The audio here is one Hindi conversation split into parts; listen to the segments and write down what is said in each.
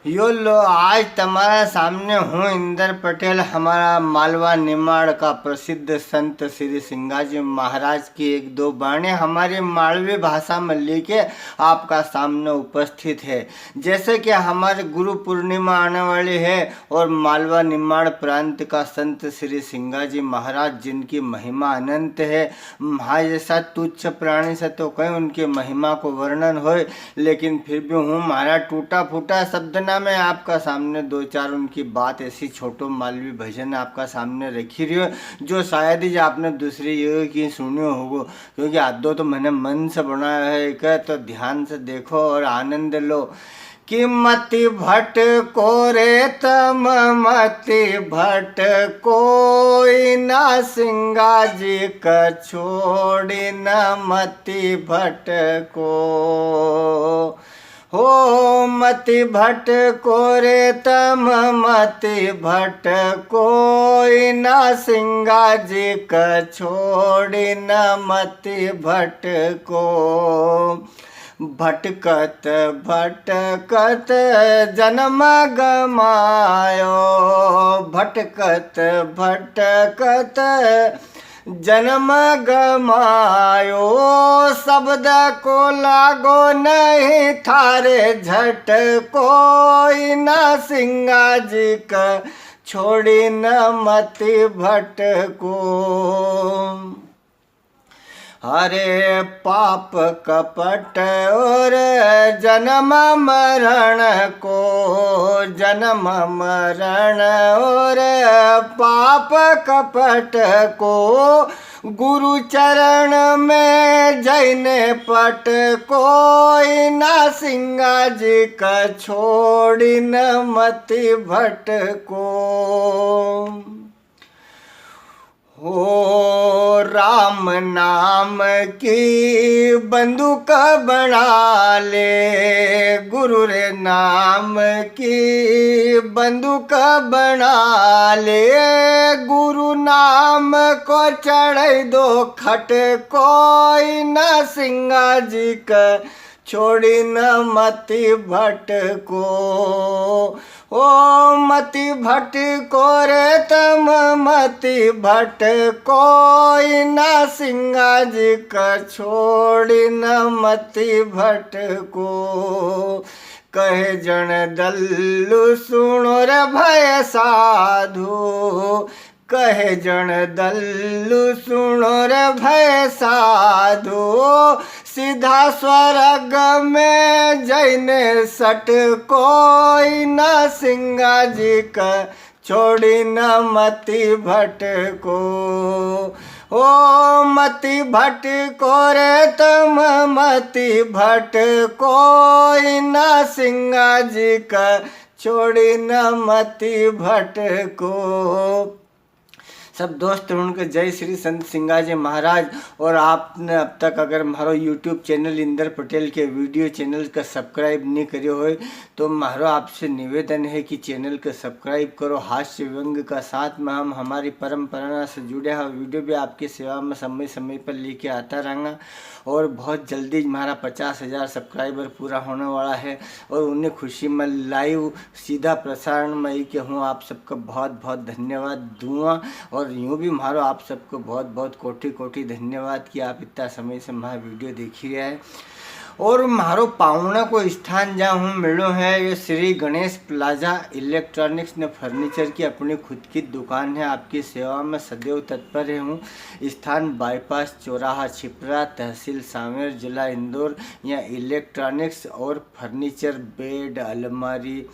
यो लो आज तुम्हारे सामने हूँ इंदर पटेल। हमारा मालवा निमाड़ का प्रसिद्ध संत श्री सिंगाजी महाराज की एक दो बाणी हमारी मालवी भाषा में लेके आपका सामने उपस्थित है। जैसे कि हमारे गुरु पूर्णिमा आने वाली है और मालवा निमाड़ प्रांत का संत श्री सिंगाजी महाराज जिनकी महिमा अनंत है। महा जैसा तुच्छ प्राणी से तो कहीं उनकी महिमा को वर्णन हो, लेकिन फिर भी हूँ मारा टूटा फूटा शब्द ना मैं आपका सामने दो चार उनकी बात ऐसी छोटो मालवी भजन आपका सामने रखी रही हो जो शायद ही आपने दूसरी जगह की सुनी होगो, क्योंकि आदो तो मैंने मन से बनाया है एक, तो ध्यान से देखो और आनंद लो। कि मति भटको रे तम मति भटको ना सिंगाजी का छोड़ी न मति भटको। हो मति भटको रे तम मति भटको ना सिंगाजी का छोड़ी न मति भटको। भटकत भटकत जन्म गमायो, भटकत भटकत जन्म गमायो। शब्द को लागो नहीं थारे झट कोई न सिंगाजी का छोड़ी न मति भटको। हरे पाप कपट और जन्म मरण को, जन्म मरण और पाप कपट को गुरु चरण में जैने पट कोई न सिंगाजी का छोड़ी न मति भटको। हो राम नाम की बंदूक बना ले, गुरु रे नाम की बंदूक बना ले। गुरु नाम को चढ़ दो खट कोई न सिंगाजी का छोड़ी न मति भटको। ओ मति भटको रे तम मति भटको न सिंगाजी का छोड़ी न मति भटको। कहे जन दल्लु सुनो रे भय साधु, कहे जन दल्लु सुनो रे भय साधु। सीधा स्वर्ग में जैने सट कोई न सिंगाजी का छोड़ी न मति भटको। ओ मति भटको रे तम मति भटको न सिंगाजी का छोड़ी न मति भटको। सब दोस्त उनके जय श्री संत सिंगाजी महाराज। और आपने अब तक अगर हमारो यूट्यूब चैनल इंदर पटेल के वीडियो चैनल का सब्सक्राइब नहीं करियो हो तो हमारो आपसे निवेदन है कि चैनल को सब्सक्राइब करो। हास्य व्यंग का साथ में हम हमारी परंपरा से जुड़े हुए वीडियो भी आपकी सेवा में समय समय पर लेके आता रहूँगा। और बहुत जल्दी हमारा 50,000 सब्सक्राइबर पूरा होने वाला है और उन्हें खुशी में लाइव सीधा प्रसारण में ही कि हूँ आप सबका बहुत बहुत धन्यवाद दूँगा। और यूँ भी मारो आप सबको बहुत बहुत कोटि कोटि धन्यवाद कि आप इतना समय से हमारा वीडियो देख ही रहे हैं। और मारो पावना को स्थान जहाँ हूँ मिलो है ये श्री गणेश प्लाजा इलेक्ट्रॉनिक्स ने फर्नीचर की अपनी खुद की दुकान है। आपकी सेवा में सदैव तत्पर हूँ। स्थान बाईपास चौराहा छिपरा, तहसील सांवेर, जिला इंदौर। यहाँ इलेक्ट्रॉनिक्स और फर्नीचर बेड, अलमारी,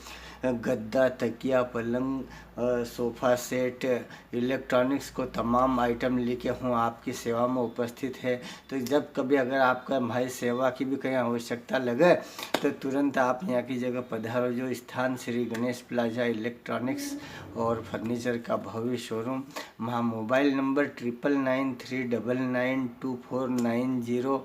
गद्दा, तकिया, पलंग, सोफ़ा सेट, इलेक्ट्रॉनिक्स को तमाम आइटम लेके हूँ आपकी सेवा में उपस्थित है। तो जब कभी अगर आपका हमारी सेवा की भी कहीं आवश्यकता लगे तो तुरंत आप यहाँ की जगह पधारो। जो स्थान श्री गणेश प्लाजा इलेक्ट्रॉनिक्स और फर्नीचर का भव्य शोरूम। वहाँ मोबाइल नंबर 9993992490।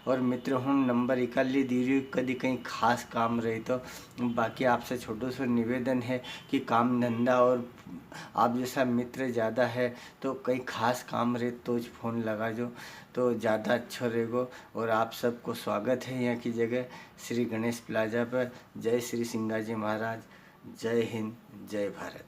और मित्र हूँ नंबर इकाली दीजिए कभी कहीं खास काम रही तो। बाकी आपसे छोटो सो निवेदन है कि काम धंधा और आप जैसा मित्र ज़्यादा है तो कहीं खास काम रहे तो फ़ोन लगा जो तो ज़्यादा अच्छा रहेगा। और आप सबको स्वागत है यहाँ की जगह श्री गणेश प्लाजा पर। जय श्री सिंगाजी महाराज, जय हिंद, जय भारत।